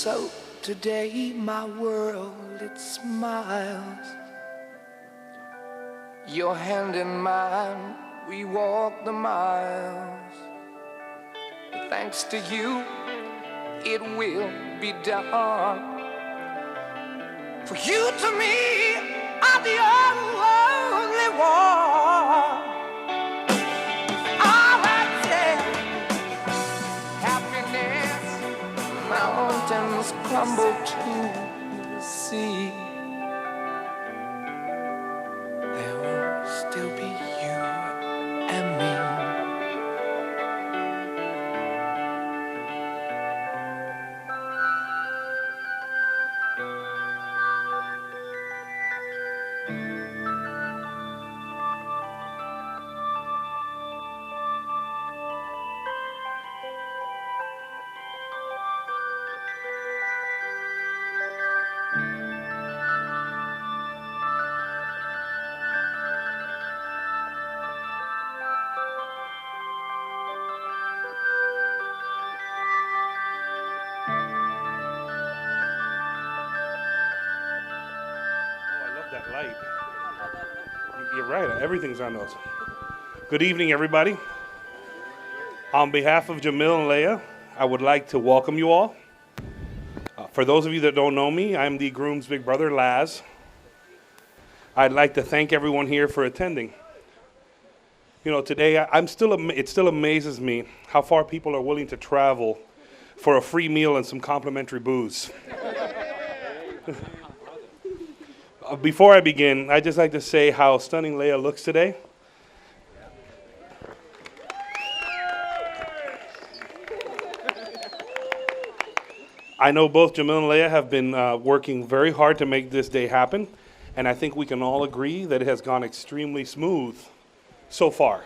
So today my world, it smiles. Your hand in mine, we walk the miles. But thanks to you, it will be done. For you to me are the only one. I said, happiness, mountains crumble to the sea. There will still be you and me. That light. You're right. Everything's on those. Good evening, everybody. On behalf of Jamil and Leia, I would like to welcome you all. For those of you that don't know me, I'm the groom's big brother, Laz. I'd like to thank everyone here for attending. You know, today it still amazes me how far people are willing to travel for a free meal and some complimentary booze. Before I begin, I'd just like to say how stunning Leia looks today. I know both Jamil and Leia have been working very hard to make this day happen, and I think we can all agree that it has gone extremely smooth so far.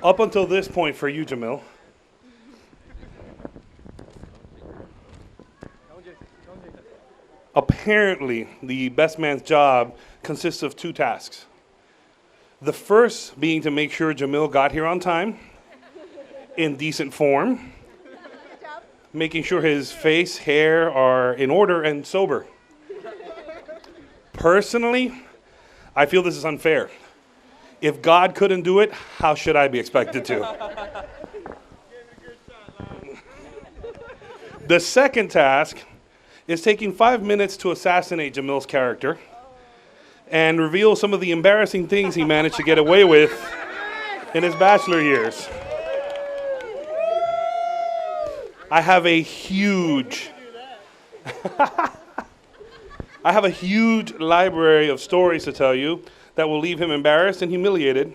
Up until this point for you, Jamil. Apparently, the best man's job consists of two tasks. The first being to make sure Jamil got here on time, in decent form, making sure his face, hair are in order and sober. Personally, I feel this is unfair. If God couldn't do it, how should I be expected to? The second task is taking 5 minutes to assassinate Jamil's character and reveal some of the embarrassing things he managed to get away with in his bachelor years. I have a huge library of stories to tell you that will leave him embarrassed and humiliated,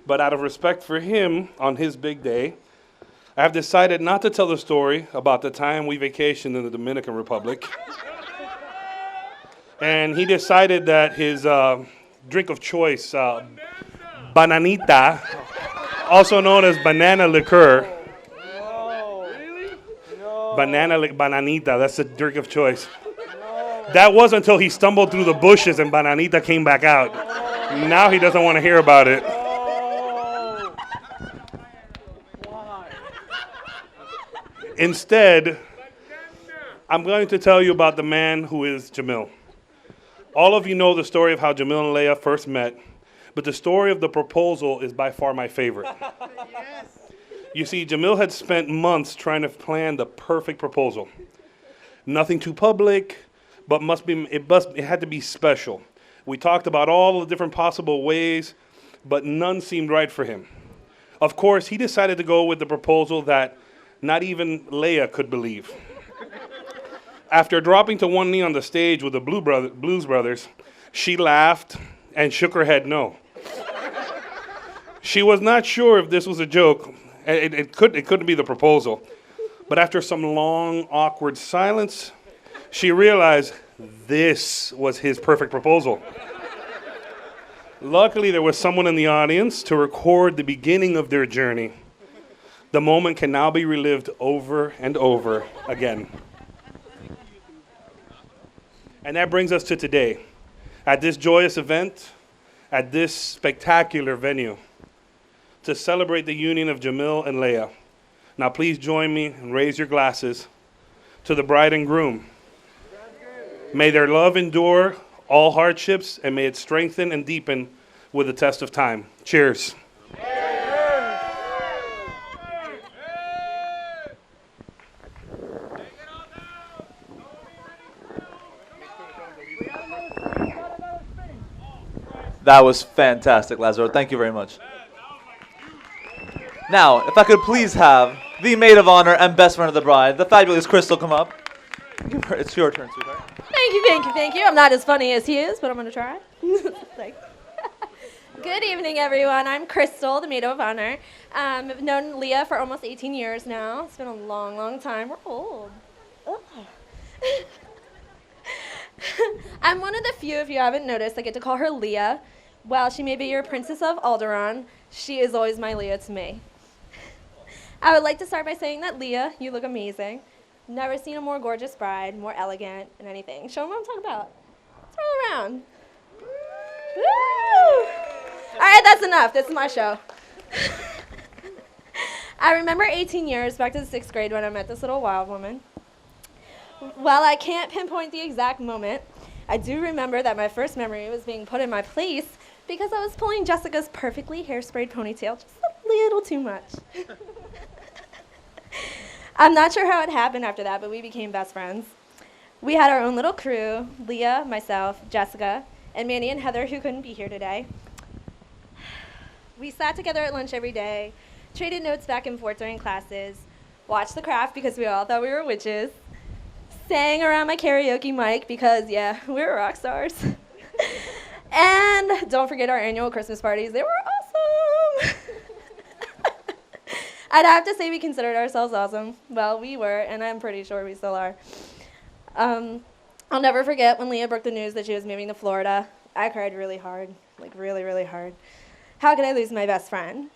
but out of respect for him on his big day, I have decided not to tell the story about the time we vacationed in the Dominican Republic. And he decided that his drink of choice, bananita, also known as banana liqueur, bananita, that's the drink of choice. That was until he stumbled through the bushes and bananita came back out. Now he doesn't want to hear about it. Instead, I'm going to tell you about the man who is Jamil. All of you know the story of how Jamil and Leia first met, but the story of the proposal is by far my favorite. You see, Jamil had spent months trying to plan the perfect proposal. Nothing too public, but it had to be special. We talked about all the different possible ways, but none seemed right for him. Of course, he decided to go with the proposal that not even Leia could believe. After dropping to one knee on the stage with the Blues Brothers, she laughed and shook her head no. She was not sure if this was a joke. It couldn't be the proposal. But after some long, awkward silence, she realized this was his perfect proposal. Luckily, there was someone in the audience to record the beginning of their journey. The moment can now be relived over and over again. And that brings us to today. At this joyous event, at this spectacular venue, to celebrate the union of Jamil and Leia, Now please join me and raise your glasses to the bride and groom. May their love endure all hardships, and may it strengthen and deepen with the test of time. Cheers. That was fantastic, Lazaro. Thank you very much. Now, if I could please have the maid of honor and best friend of the bride, the fabulous Crystal, come up. It's your turn, sweetheart. Thank you. I'm not as funny as he is, but I'm going to try. Thanks. Good evening, everyone. I'm Crystal, the maid of honor. I've known Leia for almost 18 years now. It's been a long, long time. We're old. Ugh. I'm one of the few, if you haven't noticed, I get to call her Leia. While she may be your princess of Alderaan, she is always my Leia to me. I would like to start by saying that, Leia, you look amazing. Never seen a more gorgeous bride, more elegant, and anything. Show them what I'm talking about. Throw around. Woo! All right, that's enough. This is my show. I remember 18 years back to the 6th grade when I met this little wild woman. While I can't pinpoint the exact moment, I do remember that my first memory was being put in my place because I was pulling Jessica's perfectly hairsprayed ponytail just a little too much. I'm not sure how it happened after that, but we became best friends. We had our own little crew, Leia, myself, Jessica, and Manny and Heather, who couldn't be here today. We sat together at lunch every day, traded notes back and forth during classes, watched The Craft because we all thought we were witches, sang around my karaoke mic because, yeah, we were rock stars. And don't forget our annual Christmas parties. They were awesome. I'd have to say we considered ourselves awesome. Well, we were, and I'm pretty sure we still are. I'll never forget when Leia broke the news that she was moving to Florida. I cried really hard, like really, really hard. How could I lose my best friend?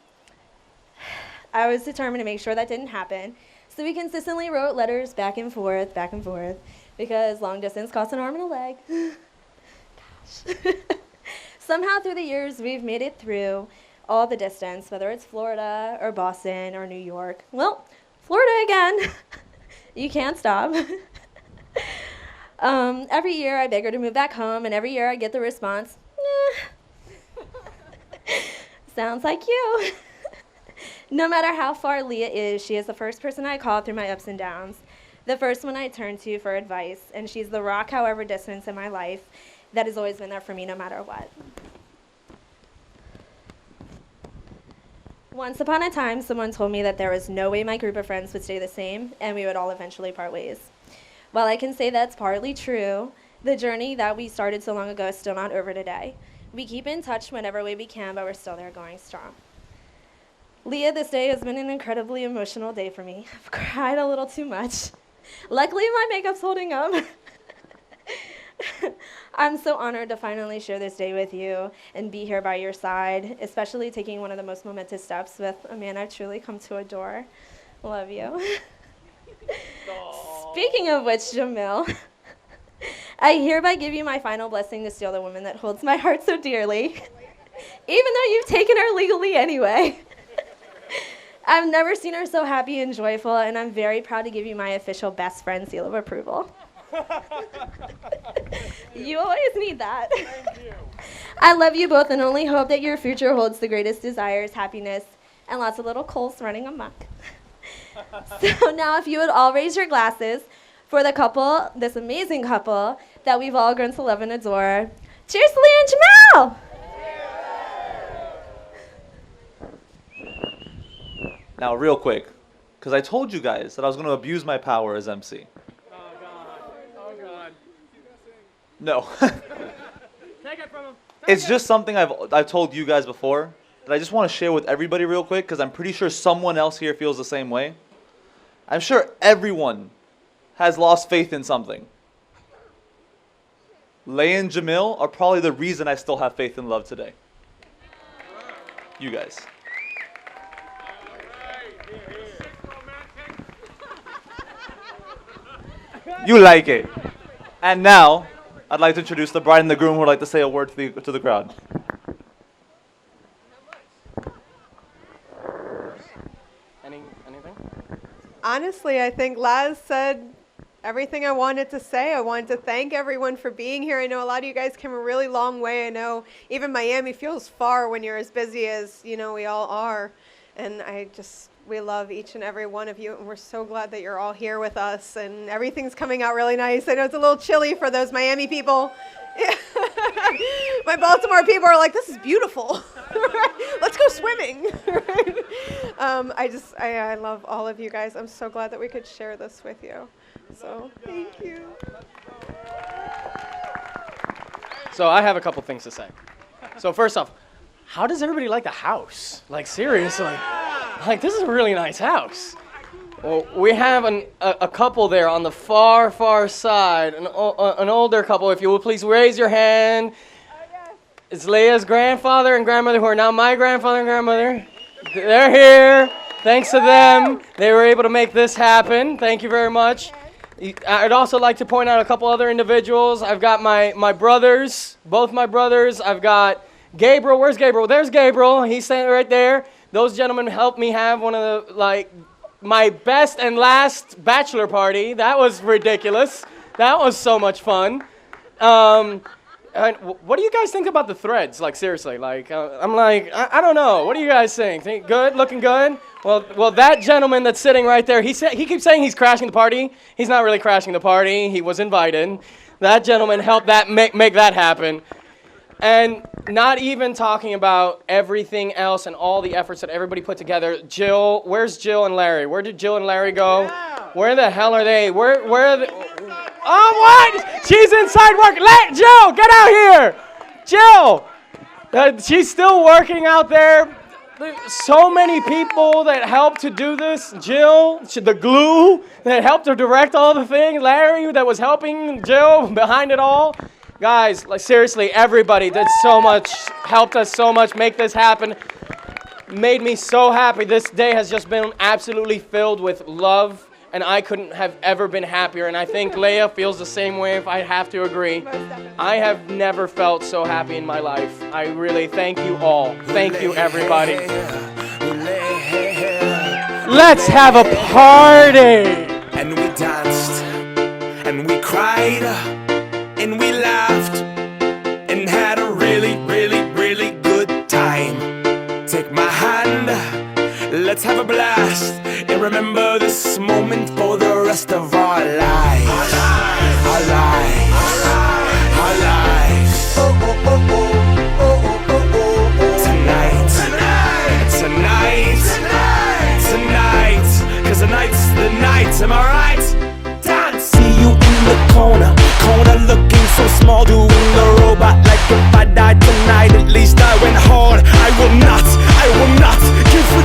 I was determined to make sure that didn't happen. So we consistently wrote letters back and forth, because long distance costs an arm and a leg. Gosh. Somehow through the years, we've made it through all the distance, whether it's Florida or Boston or New York. Well, Florida again. You can't stop. Every year I beg her to move back home, and every year I get the response, nah. Sounds like you. No matter how far Leia is, she is the first person I call through my ups and downs, the first one I turn to for advice, and she's the rock, however distant in my life, that has always been there for me no matter what. Once upon a time, someone told me that there was no way my group of friends would stay the same, and we would all eventually part ways. While I can say that's partly true, the journey that we started so long ago is still not over today. We keep in touch whenever way we can, but we're still there going strong. Leia, this day has been an incredibly emotional day for me. I've cried a little too much. Luckily, my makeup's holding up. I'm so honored to finally share this day with you and be here by your side, especially taking one of the most momentous steps with a man I've truly come to adore. Love you. Speaking of which, Jamil, I hereby give you my final blessing to steal the woman that holds my heart so dearly, even though you've taken her legally anyway. I've never seen her so happy and joyful, and I'm very proud to give you my official best friend seal of approval. You always need that. Thank you. I love you both and only hope that your future holds the greatest desires, happiness, and lots of little coals running amok. So now if you would all raise your glasses for the couple, this amazing couple, that we've all grown to love and adore. Cheers to Leia and Jamil! Now, real quick, because I told you guys that I was going to abuse my power as MC. Oh, God. Oh, God. No. Take it from him. It's just something I've told you guys before that I just want to share with everybody real quick because I'm pretty sure someone else here feels the same way. I'm sure everyone has lost faith in something. Leia and Jamil are probably the reason I still have faith in love today. You guys. You like it. And now, I'd like to introduce the bride and the groom who would like to say a word to the crowd. Anything? Honestly, I think Laz said everything I wanted to say. I wanted to thank everyone for being here. I know a lot of you guys came a really long way. I know even Miami feels far when you're as busy as, we all are. And we love each and every one of you, and we're so glad that you're all here with us, and everything's coming out really nice. I know it's a little chilly for those Miami people. My Baltimore people are like, this is beautiful. Let's go swimming. I love all of you guys. I'm so glad that we could share this with you. So thank you. So I have a couple things to say. So first off, how does everybody like the house? Like seriously, like this is a really nice house. Well, we have a couple there on the far side, an older couple. If you will please raise your hand. It's Leia's grandfather and grandmother, who are now my grandfather and grandmother. They're here. Thanks to them, they were able to make this happen. Thank you very much. I'd also like to point out a couple other individuals. I've got my brothers, both my brothers. I've got Gabriel. Where's Gabriel? There's Gabriel. He's standing right there. Those gentlemen helped me have one of the, my best and last bachelor party. That was ridiculous. That was so much fun. And what do you guys think about the threads? Like, seriously, I'm like, I don't know. What do you guys think? Think good? Looking good? Well, that gentleman that's sitting right there, he keeps saying he's crashing the party. He's not really crashing the party. He was invited. That gentleman helped make that happen. And not even talking about everything else and all the efforts that everybody put together. Jill, where's Jill and Larry? Where did Jill and Larry go? Where the hell are they? Where are they? Oh, what? She's inside working. Jill, get out here. Jill, she's still working out there. So many people that helped to do this. Jill, the glue that helped to direct all the things. Larry that was helping Jill behind it all. Guys, seriously, everybody did so much, helped us so much make this happen. Made me so happy. This day has just been absolutely filled with love, and I couldn't have ever been happier. And I think Leia feels the same way, if I have to agree. I have never felt so happy in my life. I really thank you all. Thank you, everybody. Let's have a party. And we danced, and we cried, and we laughed, and had a really, really, really good time. Take my hand, let's have a blast, and remember this moment for the rest of our lives. Our lives. Our lives. Oh, oh, oh, oh, oh, oh, oh, oh. Tonight. Cause tonight's the night, am I right? Dance. See you in the corner looking so small, doing the robot like if I died tonight. At least I went hard. I will not give a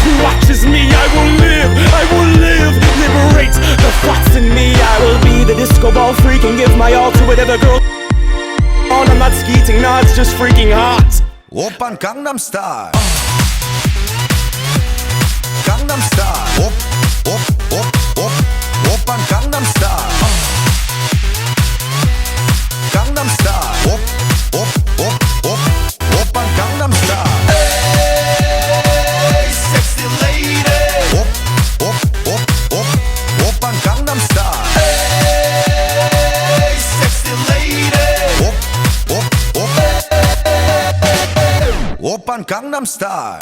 who watches me. I will live, liberate the thoughts in me. I will be the disco ball freak and give my all to whatever girl on. I'm not skeeting, no, it's just freaking hot. Oppan Gangnam Style. Gangnam Style. Oppan Gangnam Style. Gangnam Style. Oppan Gangnam Style. Hey, sexy lady. Oppan Gangnam Style. Hey, sexy lady. Oppan Gangnam Style.